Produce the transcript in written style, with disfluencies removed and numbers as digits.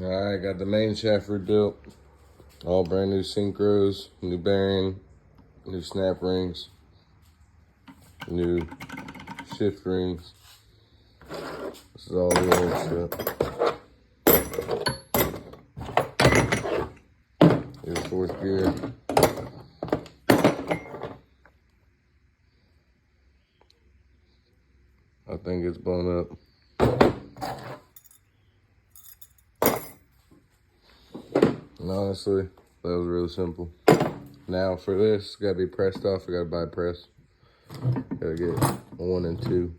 Alright, got the main shaft rebuilt. All brand new synchros, new bearing, new snap rings, new shift rings. This is all the old stuff. Here's fourth gear. I think it's blown up. And honestly, that was really simple. Now for this, it's gotta be pressed off. I gotta buy a press. Gotta get 1 and 2.